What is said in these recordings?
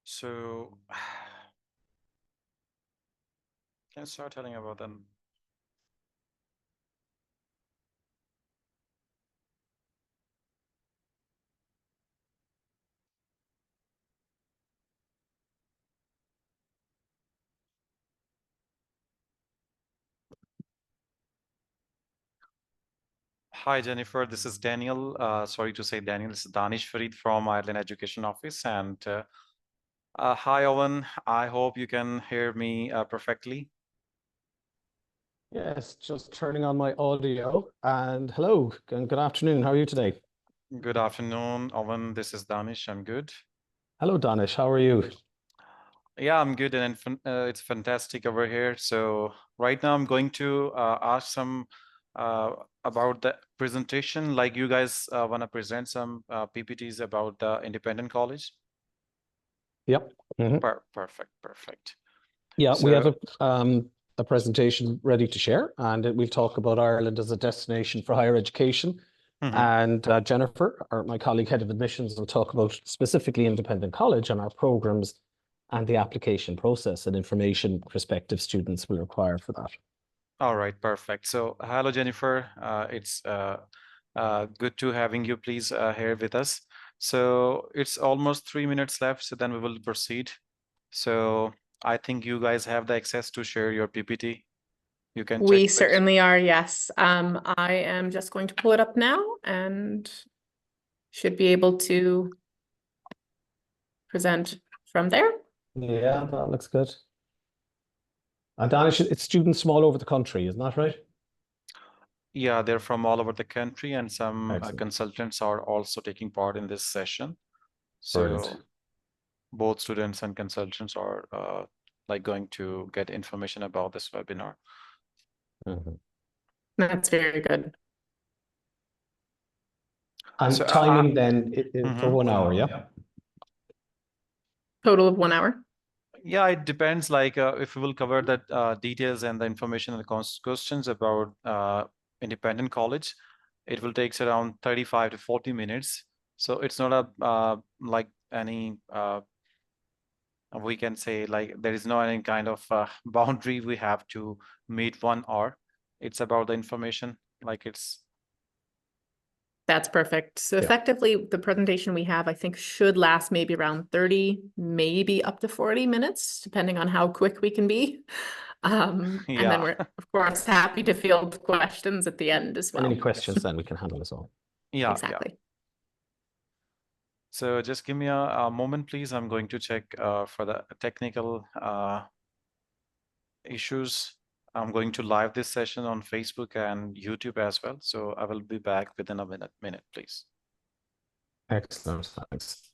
So, can I start telling about them? Hi, Jennifer. This is Daniel. Sorry to say Daniel. This is Danish Farid from Ireland Education Office. And hi, Owen. I hope you can hear me perfectly. Yes, just turning on my audio. And hello and good afternoon. How are you today? Good afternoon, Owen. This is Danish. I'm good. Hello, Danish. How are you? Yeah, I'm good, and it's fantastic over here. So right now, I'm going to ask some uh, about the presentation. Like you guys want to present some PPTs about the independent college. Yep. Mhm. Perfect, perfect. Yeah, we have So, a presentation ready to share, and we'll talk about Ireland as a destination for higher education. mhm. And Jennifer, my colleague, head of admissions, will talk about specifically independent college and our programs and the application process and information prospective students will require for that. All right, perfect. So, hello, Jennifer. It's good to having you, please, here with us. So, it's almost 3 minutes left, so then we will proceed. So, I think you guys have the access to share your PPT. You can check, We please. certainly are, yes. I am just going to pull it up now and should be able to present from there. Yeah, that looks good. And Danish, it's students from all over the country, isn't that right? Yeah, they're from all over the country, and some Excellent. consultants are also taking part in this session. Brilliant. So, both students and consultants are like going to get information about this webinar. Mhm. That's very good. And So, timing then for mhm. 1 hour, yeah? Total of 1 hour. Yeah, it depends. Like if we will cover the details and the information and the questions about independent college, it will take around 35 to 40 minutes. So it's not a like any we can say like there is no any kind of boundary we have to meet 1 hour. It's about the information, like it's That's perfect. So Yeah. effectively, the presentation we have, I think, should last maybe around 30, maybe up to 40 minutes, depending on how quick we can be. And then yeah. we're, of course, happy to field questions at the end as And well. any questions then we can handle as well. Yeah, yeah. Exactly. So just give me a moment, please. I'm going to check for the technical issues. I'm going to live this session on Facebook and YouTube as well. So I will be back within a minute, please. Excellent, thanks.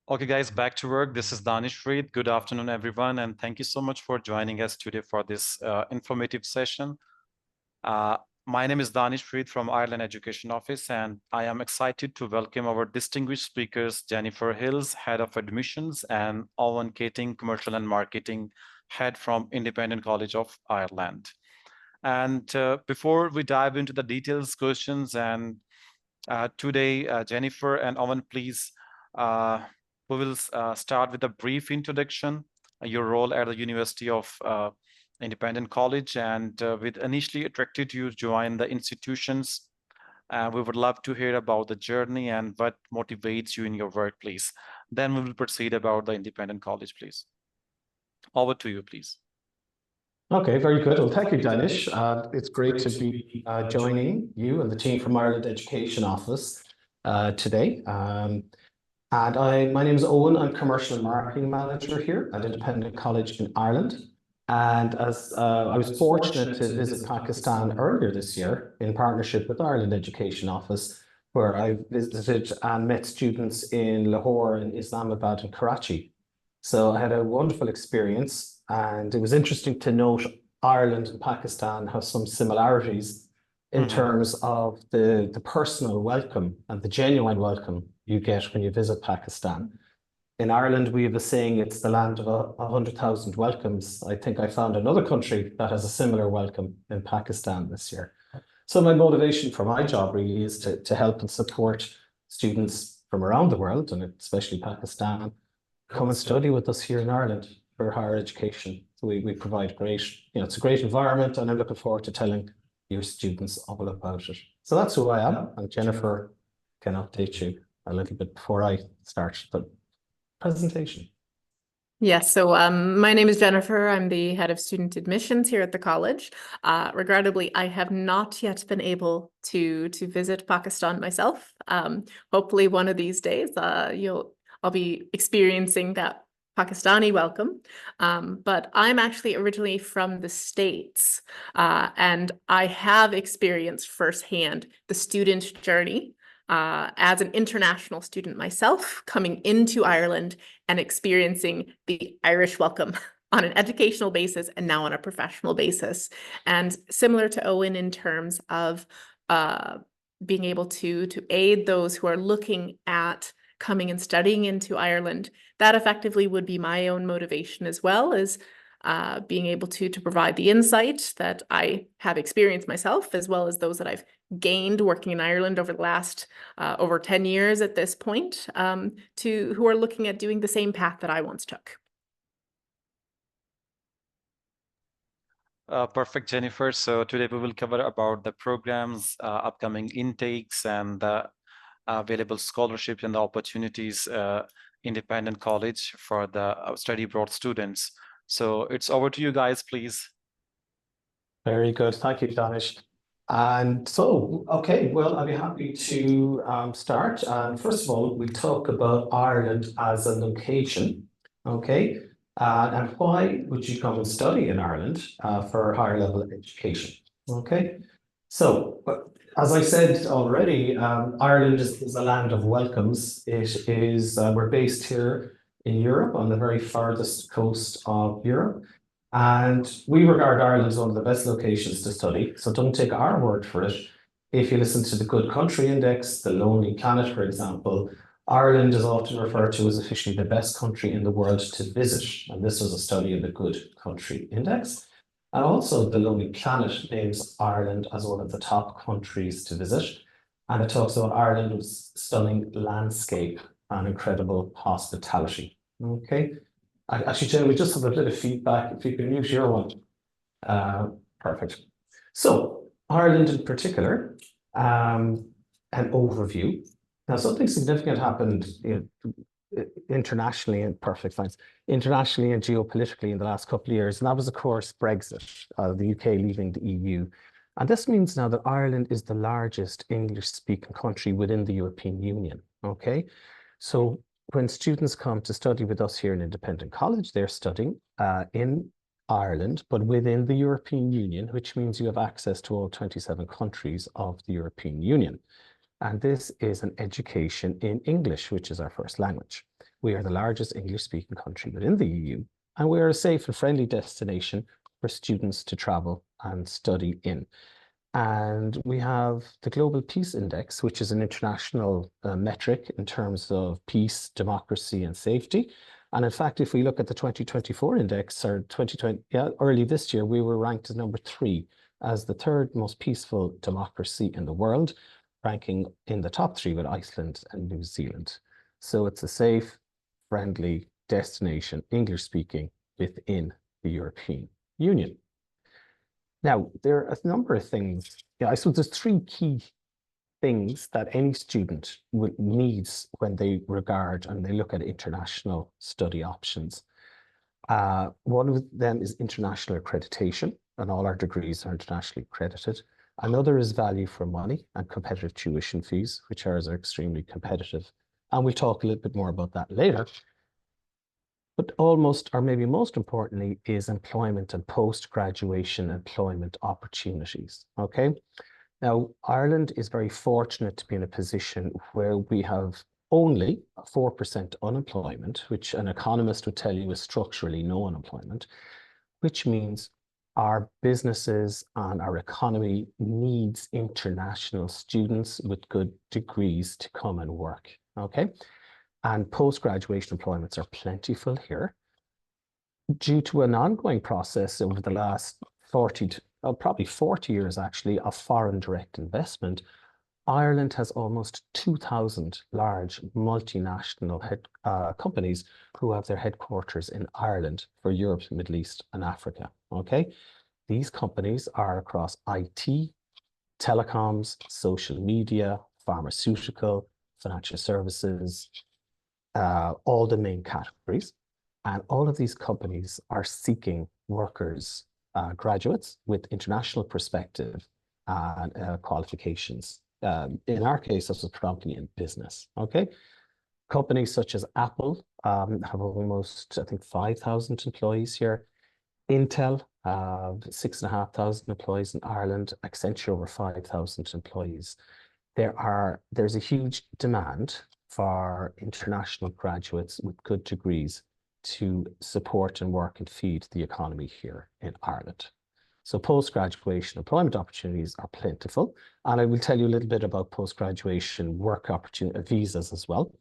Okay, guys, back to work. This is Danish Freed. Good afternoon, everyone, and thank you so much for joining us today for this informative session. My name is Danish Freed from Ireland Education Office, and I am excited to welcome our distinguished speakers, Jennifer Hills, Head of Admissions, and Owen Keating, Commercial and Marketing Head from Independent College of Ireland. And before we dive into the details, questions, and today, Jennifer and Owen, please, we will start with a brief introduction, your role at the University of Independent College, and with initially attracted you to join the institutions. We would love to hear about the journey and what motivates you in your work, please. Then we will proceed about the Independent College, please. Over to you, please. Okay, very good. Well, thank you, Danish. It's great to be joining you and the team from Ireland Education Office today. My name is Owen. I'm Commercial and Marketing Manager here at Independent College in Ireland. And as I was fortunate to visit Pakistan earlier this year in partnership with Ireland Education Office, where I visited and met students in Lahore and Islamabad and Karachi. So I had a wonderful experience, and it was interesting to note Ireland and Pakistan have some similarities in terms of the personal welcome and the genuine welcome you get when you visit Pakistan. In Ireland, we have a saying, it's the land of 100,000 welcomes. I think I found another country that has a similar welcome in Pakistan this year. So my motivation for my job really is to help and support students from around the world, and especially Pakistan, come and study with us here in Ireland for higher education. So we provide great, it's a great environment, and I'm looking forward to telling your students all about it. So that's who I am, and Jennifer can update you a little bit before I start the presentation. Yes, so my name is Jennifer. I'm the head of student admissions here at the college. Regrettably, I have not yet been able to visit Pakistan myself. Hopefully one of these days I'll be experiencing that Pakistani welcome. But I'm actually originally from the States, and I have experienced firsthand the student journey as an international student myself, coming into Ireland and experiencing the Irish welcome on an educational basis and now on a professional basis. And similar to Owen in terms of being able to aid those who are looking at coming and studying into Ireland, that effectively would be my own motivation as well, as being able to provide the insight that I have experienced myself, as well as those that I've gained working in Ireland over the last over 10 years at this point, to who are looking at doing the same path that I once took. Perfect, Jennifer. So today we will cover about the programs, upcoming intakes, and the available scholarships and the opportunities Independent College for the study abroad students. So it's over to you guys, please. Very good. Thank you, Danish. And so, okay, well, I'll be happy to start. And first of all, we talk about Ireland as a location, okay? And why would you come and study in Ireland for higher level education, okay? So, as I said already, Ireland is a land of welcomes. It is, we're based here in Europe, on the very farthest coast of Europe. And we regard Ireland as one of the best locations to study. So don't take our word for it. If you listen to the Good Country Index, the Lonely Planet, for example, Ireland is often referred to as officially the best country in the world to visit. And this was a study of the Good Country Index. And also the Lonely Planet names Ireland as one of the top countries to visit. And it talks about Ireland's stunning landscape and incredible hospitality. Okay. Actually, Jen, we just have a bit of feedback. If you can mute your one. Perfect. So Ireland in particular, an overview. Now, something significant happened internationally, and perfect, thanks. Internationally and geopolitically in the last couple of years, and that was, of course, Brexit, the UK leaving the EU. And this means now that Ireland is the largest English-speaking country within the European Union, okay? So when students come to study with us here in Independent College, they're studying in Ireland, but within the European Union, which means you have access to all 27 countries of the European Union. And this is an education in English, which is our first language. We are the largest English-speaking country within the EU, and we are a safe and friendly destination for students to travel and study in. And we have the Global Peace Index, which is an international metric in terms of peace, democracy, and safety. And in fact, if we look at the 2024 index, or 2020, early this year, we were ranked as number 3 as the 3rd most peaceful democracy in the world, ranking in the top 3 with Iceland and New Zealand. So it's a safe, friendly destination, English-speaking, within the European Union. Now, there are a number of things. I suppose there's 3 key things that any student needs when they regard and they look at international study options. One of them is international accreditation, and all our degrees are internationally accredited. Another is value for money and competitive tuition fees, which ours are extremely competitive. And we'll talk a little bit more about that later. But almost, or maybe most importantly, is employment and post-graduation employment opportunities, okay? Now, Ireland is very fortunate to be in a position where we have only 4% unemployment, which an economist would tell you is structurally no unemployment, which means our businesses and our economy needs international students with good degrees to come and work, okay? And post-graduation employments are plentiful here. Due to an ongoing process over the last probably 40 years actually, of foreign direct investment, Ireland has almost 2,000 large multinational companies who have their headquarters in Ireland for Europe, Middle East, and Africa, okay? These companies are across IT, telecoms, social media, pharmaceutical, financial services, all the main categories. And all of these companies are seeking workers, graduates with international perspective and qualifications. In our case, this is predominantly in business, okay? Companies such as Apple have almost, I think, 5,000 employees here. Intel, 6,500 employees in Ireland. Accenture, over 5,000 employees. There's a huge demand for international graduates with good degrees to support and work and feed the economy here in Ireland. So post-graduation employment opportunities are plentiful. And I will tell you a little bit about post-graduation work opportunity visas as well.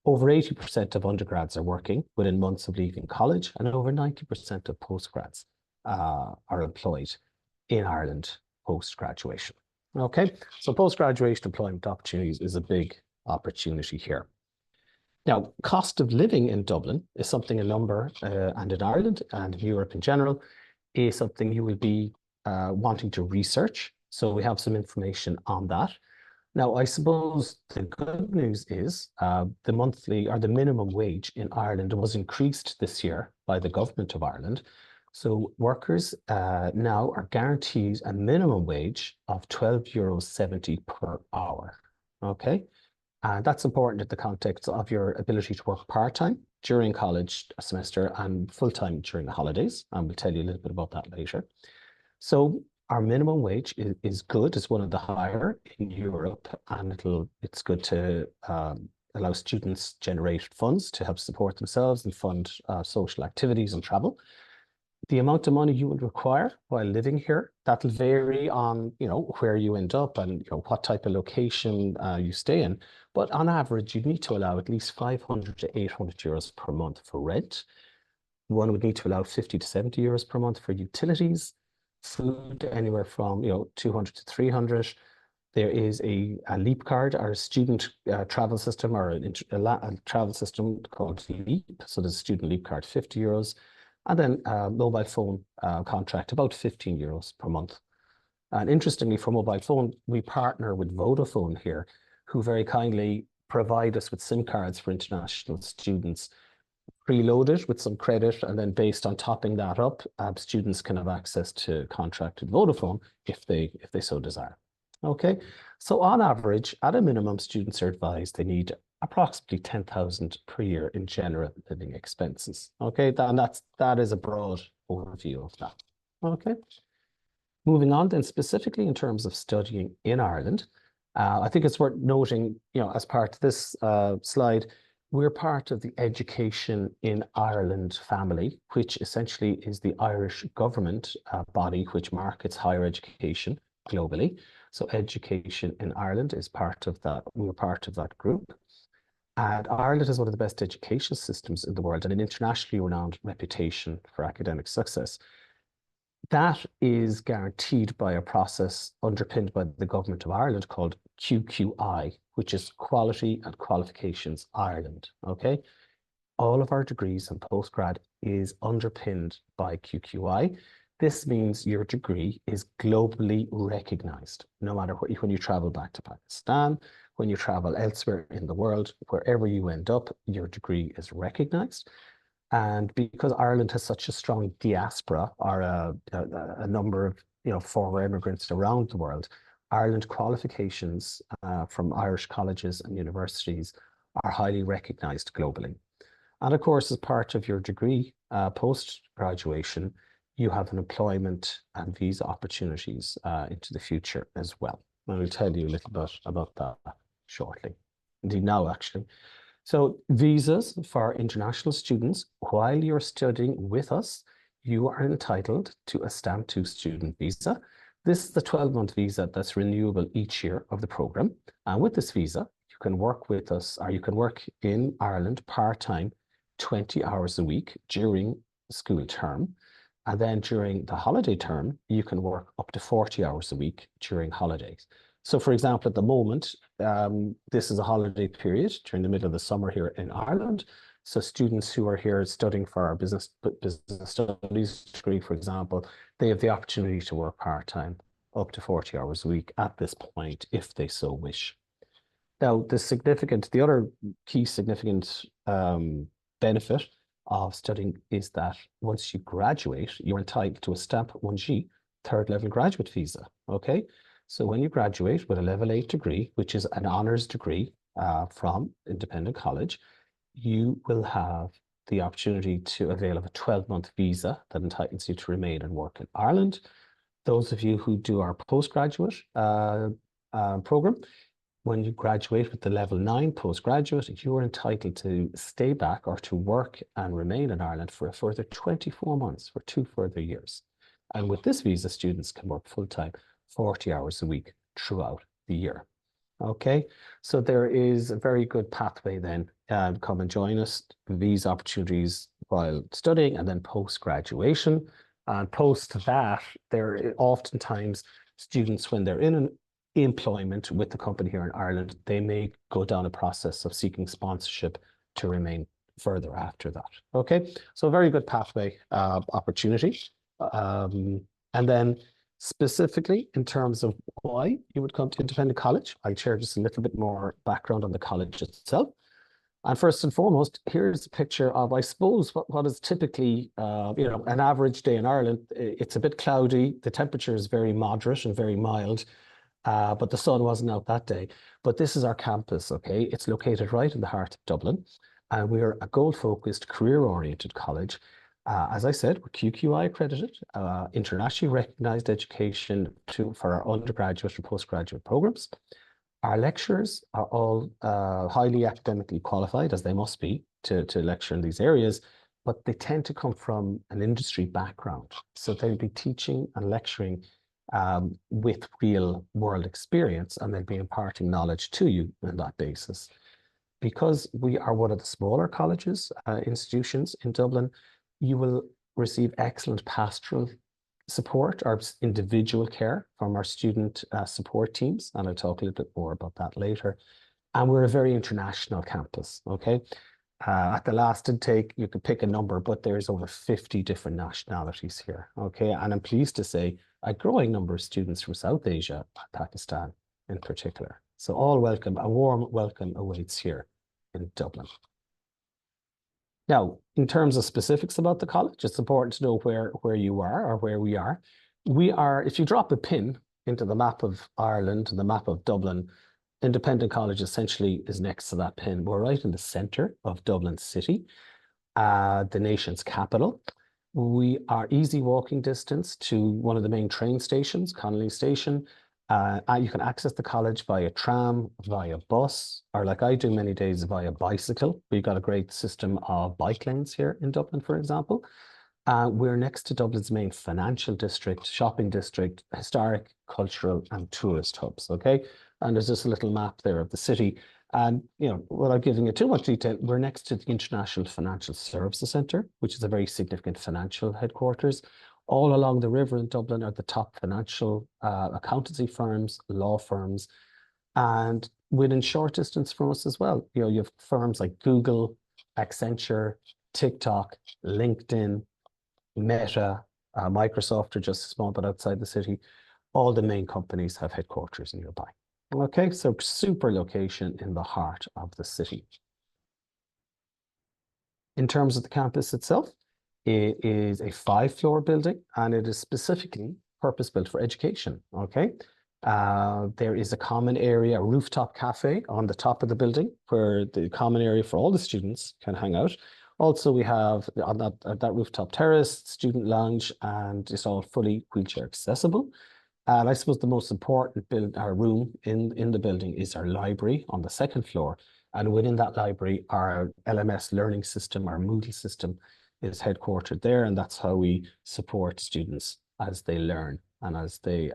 Over 80% of undergrads are working within months of leaving college, and over 90% of postgrads are employed in Ireland post-graduation. Okay, so post-graduation employment opportunities is a big opportunity here. Now, cost of living in Dublin is something and in Ireland and in Europe in general, is something you will be wanting to research. So we have some information on that. Now, I suppose the good news is the monthly or the minimum wage in Ireland was increased this year by the government of Ireland. So workers now are guaranteed a minimum wage of €12.70 per hour, okay? And that's important in the context of your ability to work part-time during college semester and full-time during the holidays. And we'll tell you a little bit about that later. So our minimum wage is good. It's one of the higher in Europe, and it's good to allow students generate funds to help support themselves and fund social activities and travel. The amount of money you will require while living here, that'll vary on, where you end up and what type of location you stay in. But on average, you need to allow at least 500 to 800 euros per month for rent. One would need to allow 50 to 70 euros per month for utilities, food anywhere from 200 to 300. There is a LEAP card, or a student travel system, or a travel system called LEAP. So there's a student LEAP card, 50 euros. And then mobile phone contract, about 15 euros per month. And interestingly, for mobile phone, we partner with Vodafone here, who very kindly provide us with SIM cards for international students, preloaded with some credit, and then based on topping that up, students can have access to contract with Vodafone if they so desire. Okay, so on average, at a minimum, students are advised they need approximately 10,000 per year in general living expenses. Okay, that is a broad overview of that. Okay, moving on then, specifically in terms of studying in Ireland, I think it's worth noting, as part of this slide, we're part of the Education in Ireland family, which essentially is the Irish government body which markets higher education globally. So Education in Ireland is part of that. We're part of that group. And Ireland has one of the best education systems in the world and an internationally renowned reputation for academic success. That is guaranteed by a process underpinned by the Government of Ireland called QQI, which is Quality and Qualifications Ireland, okay? All of our degrees and postgrad is underpinned by QQI. This means your degree is globally recognized, no matter when you travel back to Pakistan, when you travel elsewhere in the world, wherever you end up, your degree is recognized. And because Ireland has such a strong diaspora, or a number of former immigrants around the world, Ireland qualifications from Irish colleges and universities are highly recognized globally. And of course, as part of your degree post-graduation, you have an employment and visa opportunities into the future as well. And I'll tell you a little bit about that shortly. Indeed, now actually. So visas for international students, while you're studying with us, you are entitled to a Stamp 2 student visa. This is the 12-month visa that's renewable each year of the program. And with this visa, you can work with us, or you can work in Ireland part-time, 20 hours a week during school term. And then during the holiday term, you can work up to 40 hours a week during holidays. So for example, at the moment, this is a holiday period during the middle of the summer here in Ireland. So students who are here studying for our business studies degree, for example, they have the opportunity to work part-time up to 40 hours a week at this point, if they so wish. Now, the other key significant benefit of studying is that once you graduate, you're entitled to a Stamp 1G third level graduate visa, okay? So when you graduate with a level 8 degree, which is an honours degree from Independent College, you will have the opportunity to avail of a 12-month visa that entitles you to remain and work in Ireland. Those of you who do our postgraduate program, when you graduate with the level 9 postgraduate, you are entitled to stay back or to work and remain in Ireland for a further 24 months, for 2 further years. And with this visa, students can work full-time 40 hours a week throughout the year. Okay, so there is a very good pathway then. Come and join us. These opportunities while studying and then post-graduation. And post that, there are oftentimes students, when they're in an employment with the company here in Ireland, they may go down a process of seeking sponsorship to remain further after that. Okay, so a very good pathway opportunity. And then specifically in terms of why you would come to Independent College, I'll share just a little bit more background on the college itself. And first and foremost, here's a picture of, I suppose, what is typically, an average day in Ireland. It's a bit cloudy. The temperature is very moderate and very mild, but the sun wasn't out that day. But this is our campus, okay? It's located right in the heart of Dublin, and we're a goal-focused, career-oriented college. As I said, we're QQI accredited, internationally recognized education for our undergraduate and postgraduate programs. Our lecturers are all highly academically qualified, as they must be, to lecture in these areas, but they tend to come from an industry background. So they'll be teaching and lecturing with real world experience, and they'll be imparting knowledge to you on that basis. Because we are one of the smaller colleges, institutions in Dublin, you will receive excellent pastoral support or individual care from our student support teams, and I'll talk a little bit more about that later. And we're a very international campus, okay? At the last intake, you could pick a number, but there's over 50 different nationalities here, okay? And I'm pleased to say a growing number of students from South Asia, Pakistan in particular. So all welcome, a warm welcome awaits here in Dublin. Now, in terms of specifics about the college, it's important to know where you are or where we are. We are, if you drop a pin into the map of Ireland and the map of Dublin, Independent College essentially is next to that pin. We're right in the centre of Dublin City, the nation's capital. We are easy walking distance to one of the main train stations, Connolly Station, You can access the college via tram, via bus, or like I do many days via bicycle. We've got a great system of bike lanes here in Dublin, for example. We're next to Dublin's main financial district, shopping district, historic, cultural, and tourist hubs. Okay, and there's just a little map there of the city. And without giving you too much detail, we're next to the International Financial Services Centre, which is a very significant financial headquarters. All along the river in Dublin are the top financial accountancy firms, law firms, and within short distance from us as well. You have firms like Google, Accenture, TikTok, LinkedIn, Meta, Microsoft are just a small bit outside the city. All the main companies have headquarters nearby. Okay, so super location in the heart of the city. In terms of the campus itself, it is a 5-floor building and it is specifically purpose-built for education. Okay, there is a common area, a rooftop cafe on the top of the building where the common area for all the students can hang out. Also, we have on that rooftop terrace, student lounge, and it's all fully wheelchair accessible. And I suppose the most important room in the building is our library on the 2nd floor. And within that library, our LMS learning system, our Moodle system, is headquartered there. And that's how we support students as they learn and as they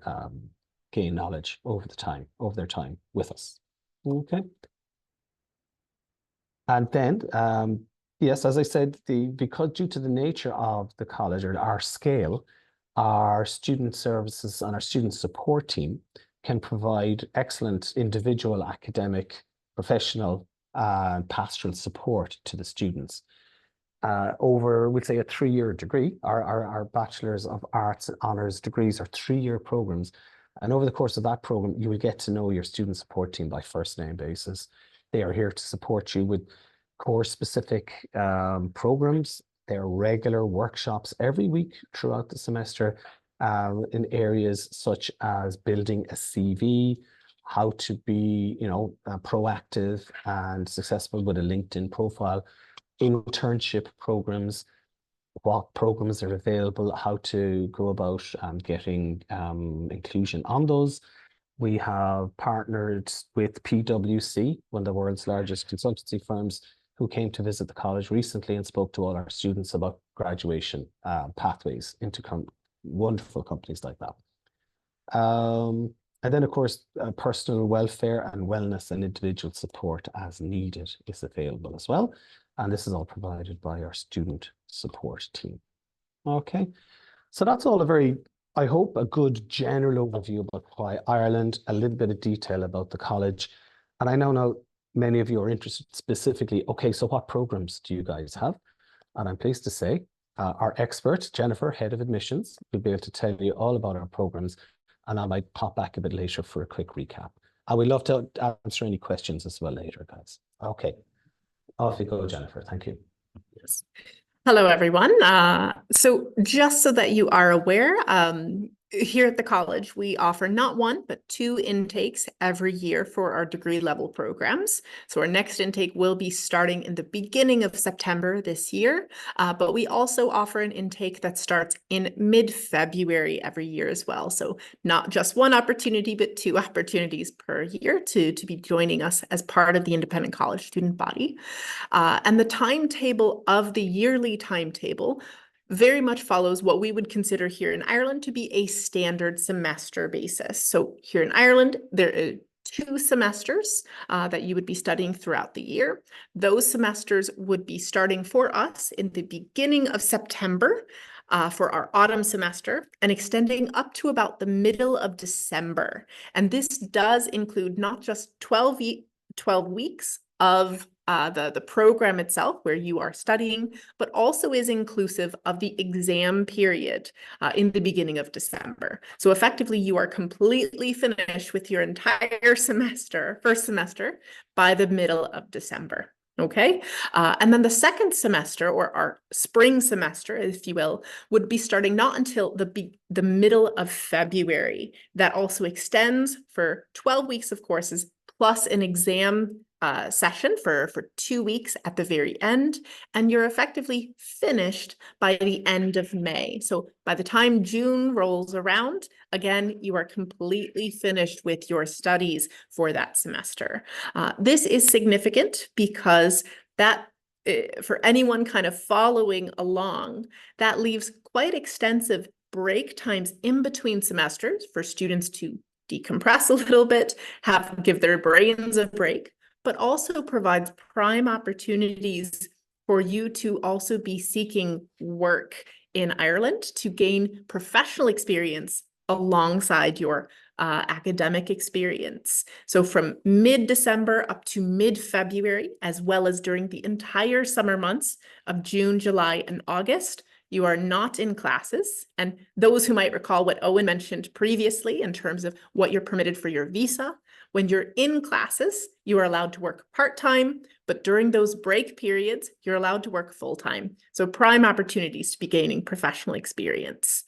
gain knowledge over their time with us. Okay. And then, yes, as I said, because due to the nature of the college or our scale, our student services and our student support team can provide excellent individual, academic, professional, and pastoral support to the students. Over, we'd say, a 3-year degree. Our Bachelors of Arts and Honours degrees are 3-year programs. And over the course of that program, you will get to know your student support team by first name basis. They are here to support you with course-specific programs. There are regular workshops every week throughout the semester in areas such as building a CV, how to be, proactive and successful with a LinkedIn profile, internship programs, what programs are available, how to go about getting inclusion on those. We have partnered with PwC, one of the world's largest consultancy firms, who came to visit the college recently and spoke to all our students about graduation pathways into wonderful companies like that. And then, of course, personal welfare and wellness and individual support as needed is available as well. And this is all provided by our student support team. Okay, so that's all I hope, a good general overview about why Ireland, a little bit of detail about the college. And I know now many of you are interested specifically, okay, so what programs do you guys have? And I'm pleased to say our expert, Jennifer, Head of Admissions, will be able to tell you all about our programs. And I might pop back a bit later for a quick recap. I would love to answer any questions as well later, guys. Okay, off you go, Jennifer. Thank you. Yes. Hello, everyone. So just so that you are aware, here at the college, we offer not 1, but 2 intakes every year for our degree level programs. So our next intake will be starting in the beginning of September this year, but we also offer an intake that starts in mid-February every year as well. So not just 1 opportunity, but 2 opportunities per year to be joining us as part of the independent college student body. And the timetable of the yearly timetable very much follows what we would consider here in Ireland to be a standard semester basis. So here in Ireland, there are 2 semesters that you would be studying throughout the year. Those semesters would be starting for us in the beginning of September for our autumn semester and extending up to about the middle of December. And this does include not just 12 weeks of the program itself where you are studying, but also is inclusive of the exam period in the beginning of December. So effectively, you are completely finished with your entire semester, first semester, by the middle of December. Okay, and then the second semester, or our spring semester, if you will, would be starting not until the middle of February. That also extends for 12 weeks of courses plus an exam session for 2 weeks at the very end, and you're effectively finished by the end of May. So by the time June rolls around, again, you are completely finished with your studies for that semester. This is significant because that for anyone kind of following along, that leaves quite extensive break times in between semesters for students to decompress a little bit, give their brains a break, but also provides prime opportunities for you to also be seeking work in Ireland to gain professional experience alongside your academic experience. So from mid-December up to mid-February, as well as during the entire summer months of June, July, and August, you are not in classes. And those who might recall what Owen mentioned previously in terms of what you're permitted for your visa, when you're in classes, you are allowed to work part-time, but during those break periods, you're allowed to work full-time. So prime opportunities to be gaining professional experience.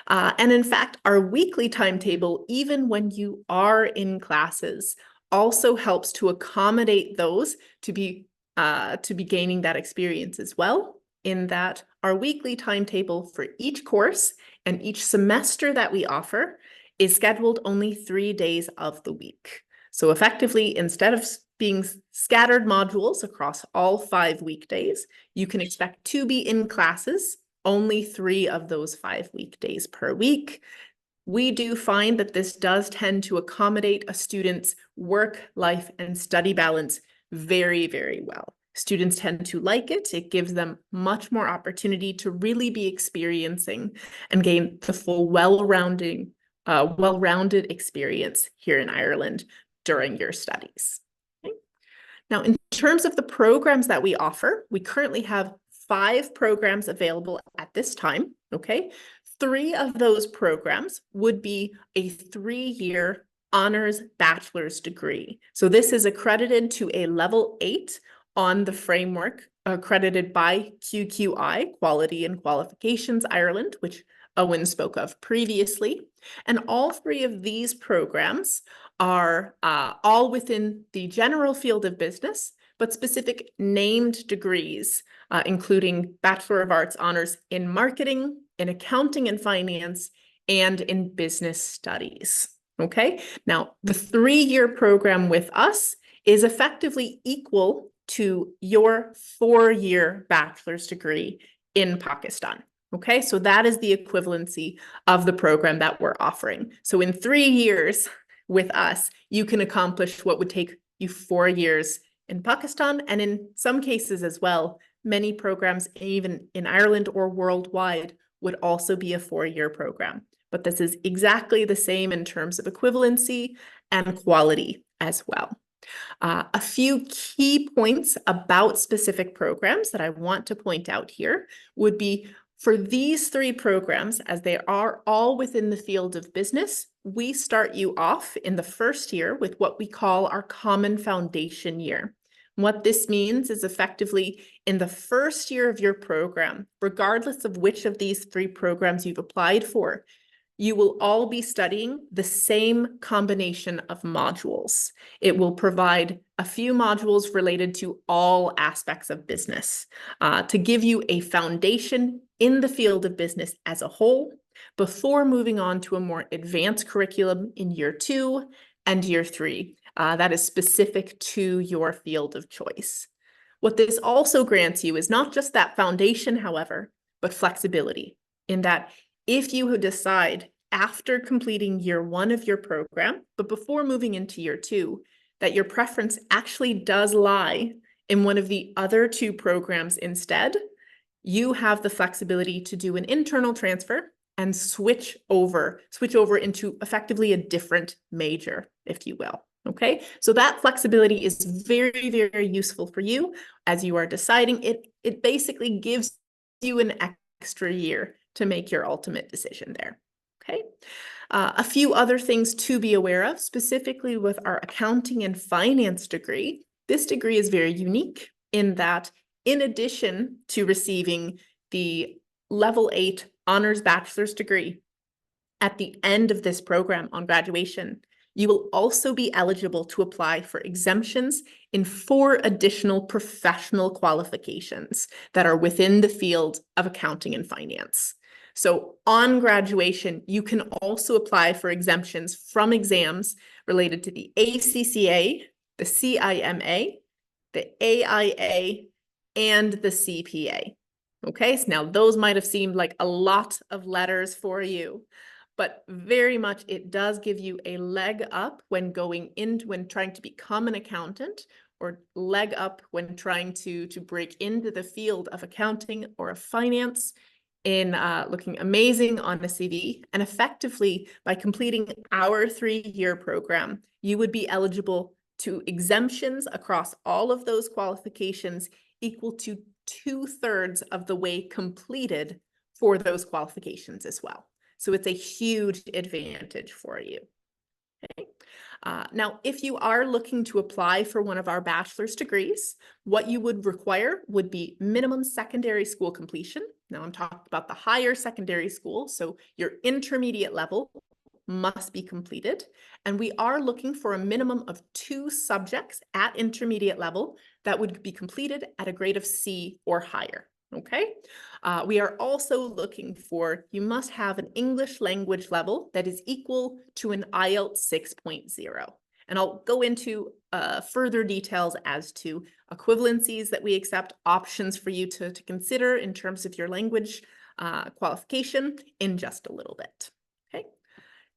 And in fact, our weekly timetable, even when you are in classes, also helps to accommodate those to be gaining that experience as well, in that our weekly timetable for each course and each semester that we offer is scheduled only 3 days of the week. So effectively, instead of being scattered modules across all 5 weekdays, you can expect to be in classes only 3 of those 5 weekdays per week. We do find that this does tend to accommodate a student's work, life, and study balance very, very well. Students tend to like it. It gives them much more opportunity to really be experiencing and gain the full well-rounded experience here in Ireland during your studies. Okay. Now, in terms of the programs that we offer, we currently have 5 programs available at this time, okay? 3 of those programs would be a 3-year honors bachelor's degree. So this is accredited to a level 8 on the framework accredited by QQI, Quality and Qualifications Ireland, which Owen spoke of previously. And all 3 of these programs are all within the general field of business, but specific named degrees, including Bachelor of Arts honors in marketing, in accounting and finance, and in business studies. Okay, now the 3-year program with us is effectively equal to your 4-year bachelor's degree in Pakistan. Okay, so that is the equivalency of the program that we're offering. So in 3 years with us, you can accomplish what would take you 4 years in Pakistan, and in some cases as well, many programs, even in Ireland or worldwide, would also be a 4-year program. But this is exactly the same in terms of equivalency and quality as well. A few key points about specific programs that I want to point out here would be, for these 3 programs, as they are all within the field of business, we start you off in the first year with what we call our Common Foundation year. What this means is effectively in the first year of your program, regardless of which of these 3 programs you've applied for, you will all be studying the same combination of modules. It will provide a few modules related to all aspects of business to give you a foundation in the field of business as a whole before moving on to a more advanced curriculum in year 2 and year 3 that is specific to your field of choice. What this also grants you is not just that foundation, however, but flexibility, in that if you decide after completing year 1 of your program, but before moving into year 2, that your preference actually does lie in one of the other 2 programs instead, you have the flexibility to do an internal transfer and switch over into effectively a different major, if you will. Okay, so that flexibility is very, very useful for you as you are deciding. It basically gives you an extra year to make your ultimate decision there. Okay, a few other things to be aware of, specifically with our accounting and finance degree. This degree is very unique in that, in addition to receiving the level 8 honors bachelor's degree at the end of this program on graduation, You will also be eligible to apply for exemptions in 4 additional professional qualifications that are within the field of accounting and finance. So on graduation, you can also apply for exemptions from exams related to the ACCA, the CIMA, the AIA, and the CPA. Okay, so now those might have seemed like a lot of letters for you, but very much it does give you a leg up when when trying to become an accountant, or leg up when trying to break into the field of accounting or of finance, in looking amazing on a CV. And effectively, by completing our 3-year program, you would be eligible to exemptions across all of those qualifications equal to 2/3 of the way completed for those qualifications as well. So it's a huge advantage for you. Okay. Now, if you are looking to apply for one of our bachelor's degrees, what you would require would be minimum secondary school completion. Now, I'm talking about the higher secondary school, so your intermediate level must be completed. And we are looking for a minimum of 2 subjects at intermediate level that would be completed at a grade of C or higher. Okay. We are also looking for, you must have an English language level that is equal to an IELTS 6.0. And I'll go into further details as to equivalencies that we accept, options for you to consider in terms of your language qualification in just a little bit. Okay.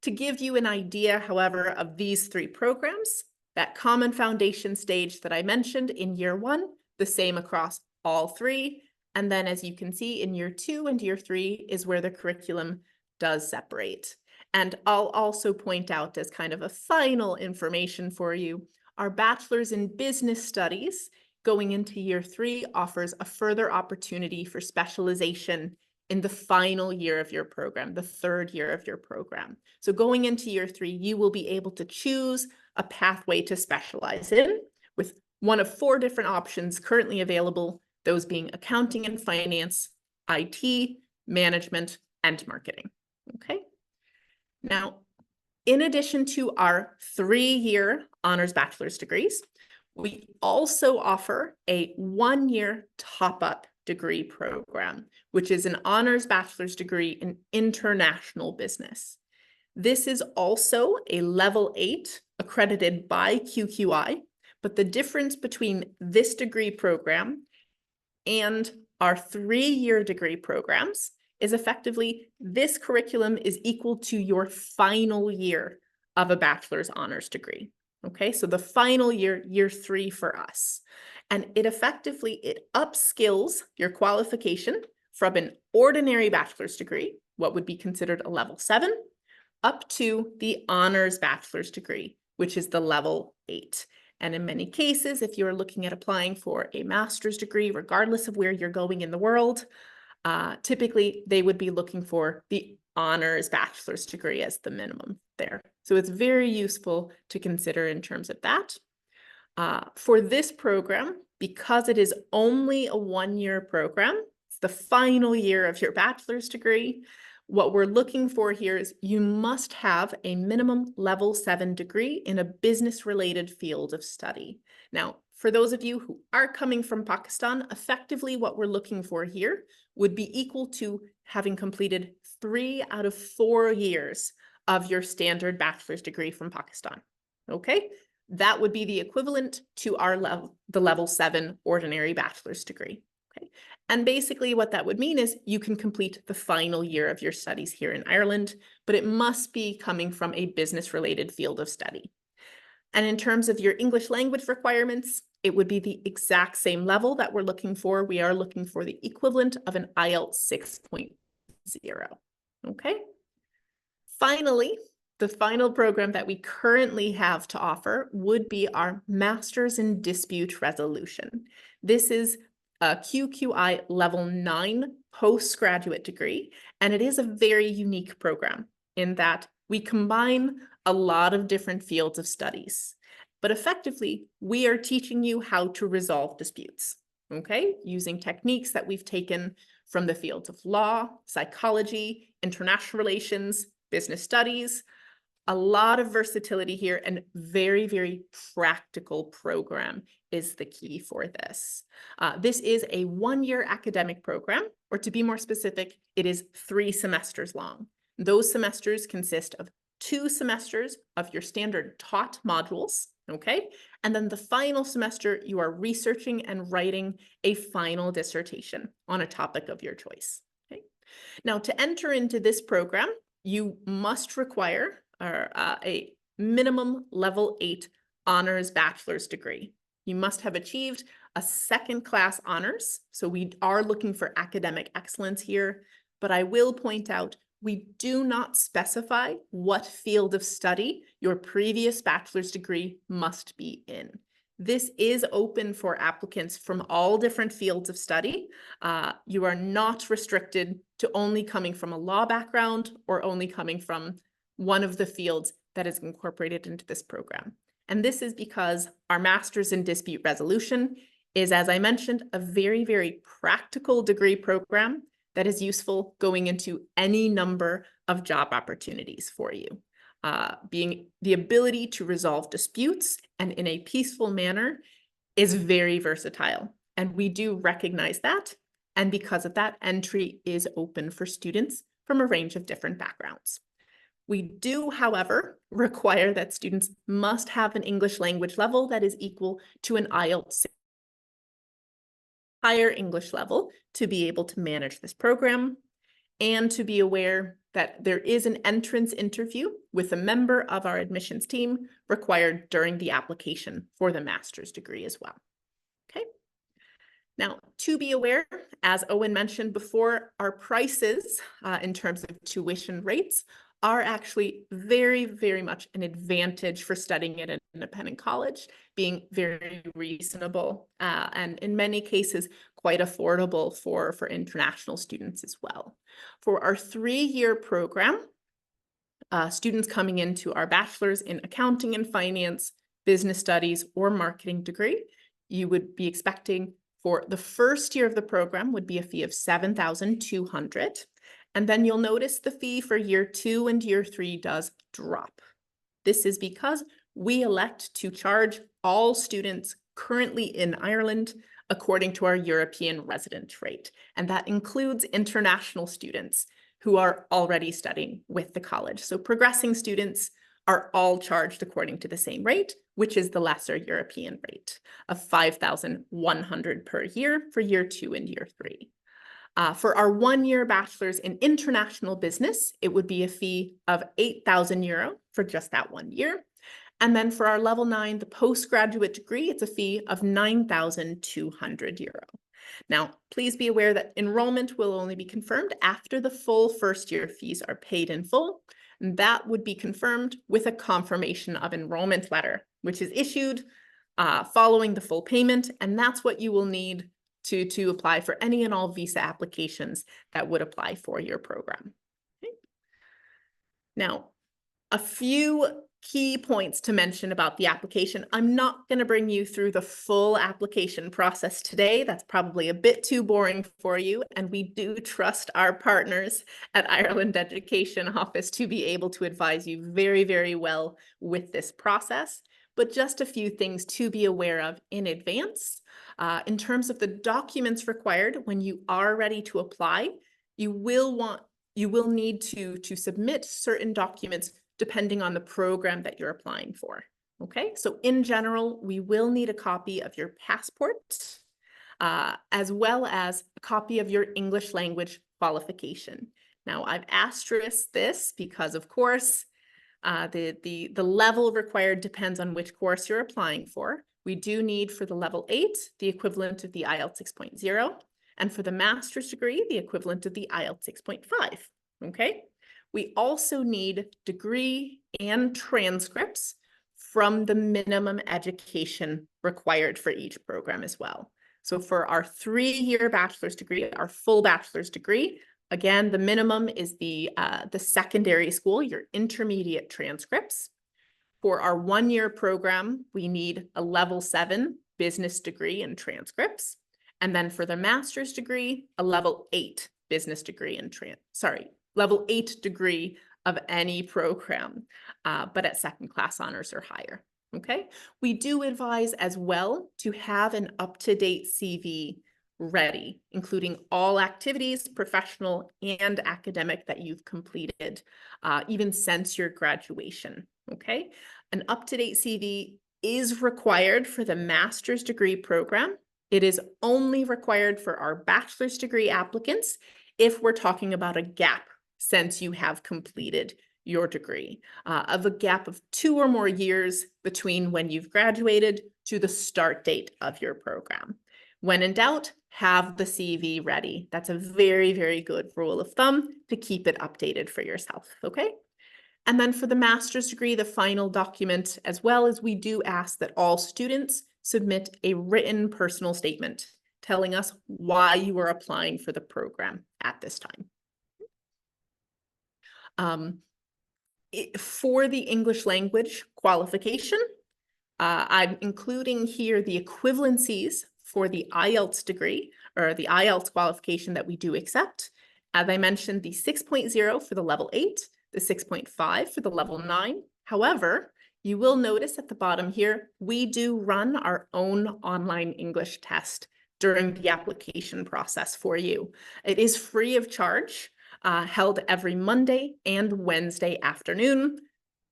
To give you an idea, however, of these 3 programs, that common foundation stage that I mentioned in year 1, the same across all 3. And then, as you can see, in year 2 and year 3 is where the curriculum does separate. And I'll also point out, as kind of a final information for you, our bachelor's in business studies going into year 3 offers a further opportunity for specialization in the final year of your program, the 3rd year of your program. So going into year 3, you will be able to choose a pathway to specialize in, with one of 4 different options currently available, those being accounting and finance, IT, management, and marketing. Okay. Now, in addition to our 3-year honors bachelor's degrees, we also offer a 1-year top-up degree program, which is an honors bachelor's degree in international business. This is also a level 8 accredited by QQI, but the difference between this degree program and our 3-year degree programs is effectively this curriculum is equal to your final year of a bachelor's honors degree. Okay, so the final year, year 3 for us. And it upskills your qualification from an ordinary bachelor's degree, what would be considered a level 7, up to the honors bachelor's degree, which is the level 8. And in many cases, if you're looking at applying for a master's degree, regardless of where you're going in the world, typically they would be looking for the honors bachelor's degree as the minimum there. So it's very useful to consider in terms of that. For this program, because it is only a 1-year program, it's the final year of your bachelor's degree, what we're looking for here is you must have a minimum level 7 degree in a business-related field of study. Now, for those of you who are coming from Pakistan, effectively what we're looking for here would be equal to having completed 3 out of 4 years of your standard bachelor's degree from Pakistan. Okay, that would be the equivalent to our the level 7 ordinary bachelor's degree. Okay, and basically what that would mean is you can complete the final year of your studies here in Ireland, but it must be coming from a business-related field of study. And in terms of your English language requirements, it would be the exact same level that we're looking for. We are looking for the equivalent of an IELTS 6.0. Okay. Finally, the final program that we currently have to offer would be our Master's in Dispute Resolution. This is a QQI level 9 postgraduate degree, and it is a very unique program in that we combine a lot of different fields of studies, but effectively we are teaching you how to resolve disputes, okay, using techniques that we've taken from the fields of law, psychology, international relations, business studies, a lot of versatility here, and very, very practical program is the key for this. This is a one-year academic program, or to be more specific, it is 3 semesters long. Those semesters consist of 2 semesters of your standard taught modules, okay? And then the final semester, you are researching and writing a final dissertation on a topic of your choice, okay? Now, to enter into this program, you must require a minimum level 8 honors bachelor's degree. You must have achieved a second-class honors. So we are looking for academic excellence here, but I will point out we do not specify what field of study your previous bachelor's degree must be in. This is open for applicants from all different fields of study. You are not restricted to only coming from a law background or only coming from one of the fields that is incorporated into this program. And this is because our Master's in Dispute Resolution is, as I mentioned, a very, very practical degree program that is useful going into any number of job opportunities for you. Being the ability to resolve disputes and in a peaceful manner is very versatile. And we do recognize that. And because of that, entry is open for students from a range of different backgrounds. We do, however, require that students must have an English language level that is equal to an IELTS higher English level to be able to manage this program, and to be aware that there is an entrance interview with a member of our admissions team required during the application for the master's degree as well. Okay. Now, to be aware, as Owen mentioned before, our prices in terms of tuition rates are actually very, very much an advantage for studying at an independent college, being very reasonable and in many cases quite affordable for international students as well. For our 3-year program, students coming into our bachelor's in accounting and finance, business studies, or marketing degree, you would be expecting for the first year of the program would be a fee of $7,200. And then you'll notice the fee for year 2 and year 3 does drop. This is because we elect to charge all students currently in Ireland according to our European resident rate. And that includes international students who are already studying with the college. So progressing students are all charged according to the same rate, which is the lesser European rate of $5,100 per year for year 2 and year 3. For our 1-year bachelor's in international business, it would be a fee of €8,000 for just that 1 year. And then for our level 9, the postgraduate degree, it's a fee of €9,200. Now, please be aware that enrollment will only be confirmed after the full first-year fees are paid in full. And that would be confirmed with a confirmation of enrollment letter, which is issued following the full payment. And that's what you will need to apply for any and all visa applications that would apply for your program. Okay. Now, a few key points to mention about the application. I'm not going to bring you through the full application process today. That's probably a bit too boring for you. And we do trust our partners at Ireland Education Office to be able to advise you very, very well with this process. But just a few things to be aware of in advance. In terms of the documents required when you are ready to apply, you will need to submit certain documents depending on the program that you're applying for. Okay, so in general, we will need a copy of your passport, as well as a copy of your English language qualification. Now, I've asterisked this because, of course, the level required depends on which course you're applying for. We do need for the level 8, the equivalent of the IELTS 6.0, and for the master's degree, the equivalent of the IELTS 6.5, okay? We also need degree and transcripts from the minimum education required for each program as well. So for our 3-year bachelor's degree, our full bachelor's degree, again, the minimum is the secondary school, your intermediate transcripts. For our 1-year program, we need a level 7 business degree and transcripts. And then for the master's degree, a level 8 business degree and level 8 degree of any program, but at second class honors or higher. Okay, we do advise as well to have an up-to-date CV ready, including all activities, professional and academic, that you've completed, even since your graduation. Okay, an up-to-date CV is required for the master's degree program. It is only required for our bachelor's degree applicants if we're talking about a gap since you have completed your degree, of a gap of 2 or more years between when you've graduated to the start date of your program. When in doubt, have the CV ready. That's a very, very good rule of thumb to keep it updated for yourself, okay? And then for the master's degree, the final document, as well as we do ask that all students submit a written personal statement telling us why you are applying for the program at this time. For the English language qualification, I'm including here the equivalencies for the IELTS degree, or the IELTS qualification that we do accept. As I mentioned, the 6.0 for the level 8, the 6.5 for the level 9. However, you will notice at the bottom here, we do run our own online English test during the application process for you. It is free of charge, held every Monday and Wednesday afternoon,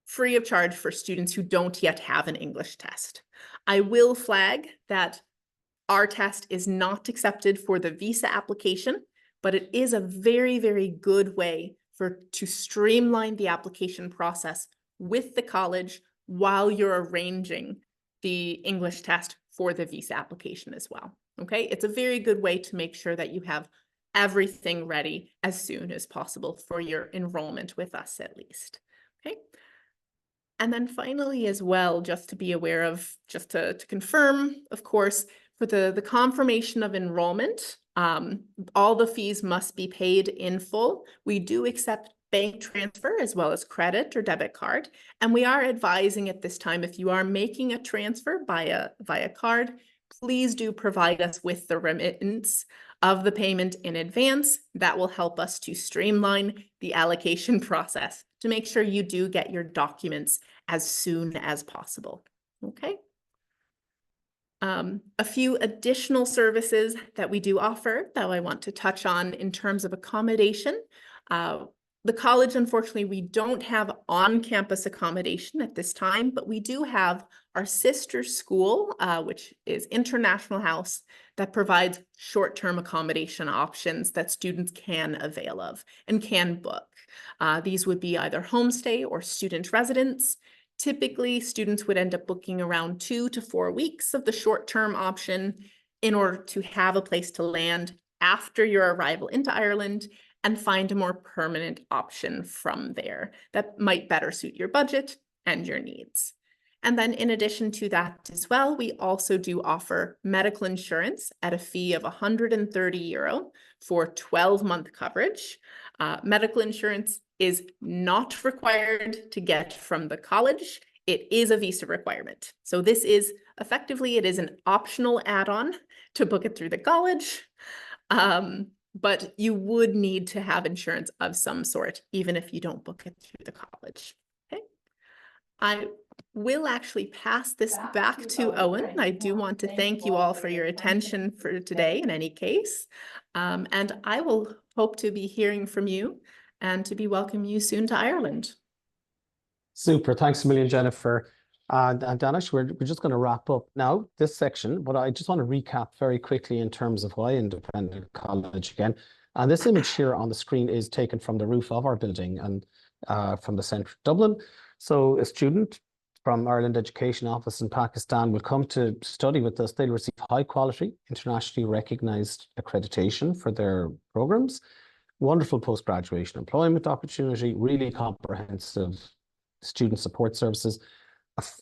free of charge for students who don't yet have an English test. I will flag that our test is not accepted for the visa application, but it is a very, very good way to streamline the application process with the college while you're arranging the English test for the visa application as well. Okay, it's a very good way to make sure that you have everything ready as soon as possible for your enrollment with us, at least. Okay. And then finally as well, just to be aware of, just to confirm, of course, for the confirmation of enrollment, all the fees must be paid in full. We do accept bank transfer as well as credit or debit card. And we are advising at this time, if you are making a transfer via card, please do provide us with the remittance of the payment in advance. That will help us to streamline the allocation process to make sure you do get your documents as soon as possible. Okay. A few additional services that we do offer that I want to touch on in terms of accommodation. The college, unfortunately, we don't have on-campus accommodation at this time, but we do have our sister school, which is International House, that provides short-term accommodation options that students can avail of and can book. These would be either homestay or student residence. Typically, students would end up booking around 2 to 4 weeks of the short-term option in order to have a place to land after your arrival into Ireland and find a more permanent option from there that might better suit your budget and your needs. And then in addition to that as well, we also do offer medical insurance at a fee of €130 for 12-month coverage. Medical insurance is not required to get from the college. It is a visa requirement. So this is effectively, it is an optional add-on to book it through the college. But you would need to have insurance of some sort, even if you don't book it through the college. Okay. I will actually pass this back to Owen. I do want to thank you all for your attention for today in any case. And I will hope to be hearing from you and to be welcoming you soon to Ireland. Super. Thanks a million, Jennifer. And Danish, we're just going to wrap up now this section, but I just want to recap very quickly in terms of why independent college again. And this image here on the screen is taken from the roof of our building and from the centre of Dublin. So a student from Ireland Education Office in Pakistan will come to study with us. They'll receive high quality, internationally recognized accreditation for their programs, wonderful post-graduation employment opportunity, really comprehensive student support services,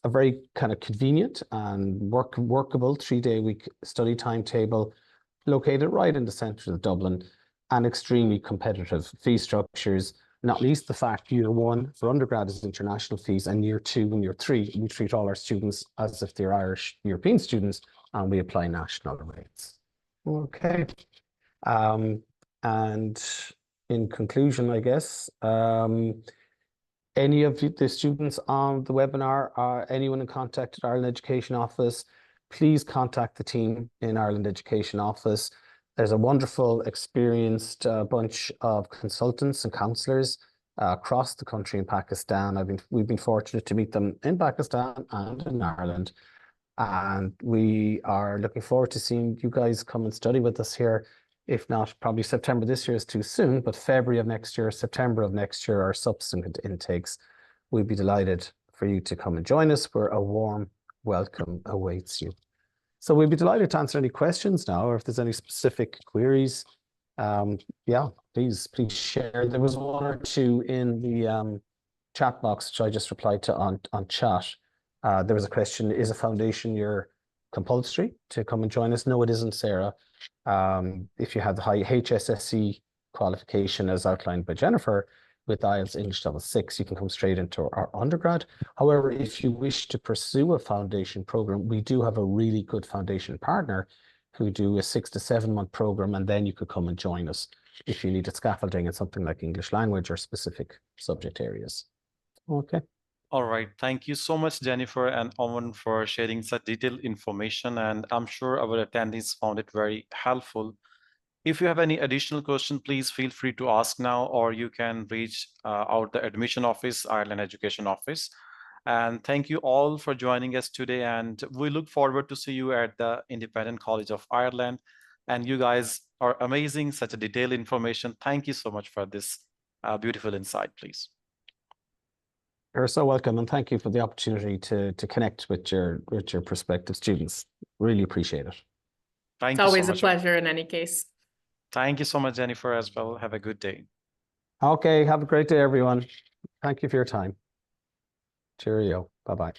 a very kind of convenient and workable 3-day-a-week study timetable located right in the centre of Dublin, and extremely competitive fee structures, not least the fact year 1 for undergrad is international fees, and year 2 and year 3 we treat all our students as if they're Irish European students and we apply national rates. Okay. And in conclusion, I guess, any of the students on the webinar or anyone in contact at Ireland Education Office, please contact the team in Ireland Education Office. There's a wonderful, experienced bunch of consultants and counsellors across the country in Pakistan. We've been fortunate to meet them in Pakistan and in Ireland. And we are looking forward to seeing you guys come and study with us here. If not, probably September this year is too soon, but February of next year, September of next year, our subsequent intakes. We'd be delighted for you to come and join us, where a warm welcome awaits you. So we'd be delighted to answer any questions now, or if there's any specific queries, yeah, please share. There was one or two in the chat box, which I just replied to on chat. There was a question, is a foundation year compulsory to come and join us? No, it isn't, Sarah. If you have the high HSSE qualification as outlined by Jennifer with IELTS English Level 6, you can come straight into our undergrad. However, if you wish to pursue a foundation program, we do have a really good foundation partner who do a 6 to 7 month program, and then you could come and join us if you needed scaffolding in something like English language or specific subject areas. Okay. All right. Thank you so much, Jennifer and Owen, for sharing such detailed information. And I'm sure our attendees found it very helpful. If you have any additional question, please feel free to ask now, or you can reach out the admission office, Ireland Education Office. And thank you all for joining us today. And we look forward to see you at the Independent College of Ireland. And you guys are amazing, such a detailed information. Thank you so much for this beautiful insight, please. You're so welcome, and thank you for the opportunity to connect with your prospective students. Really appreciate it. Thank It's you always so a much. pleasure in any case. Thank you so much, Jennifer, as well. Have a good day. Okay, have a great day, everyone. Thank you for your time. Cheerio. Bye-bye.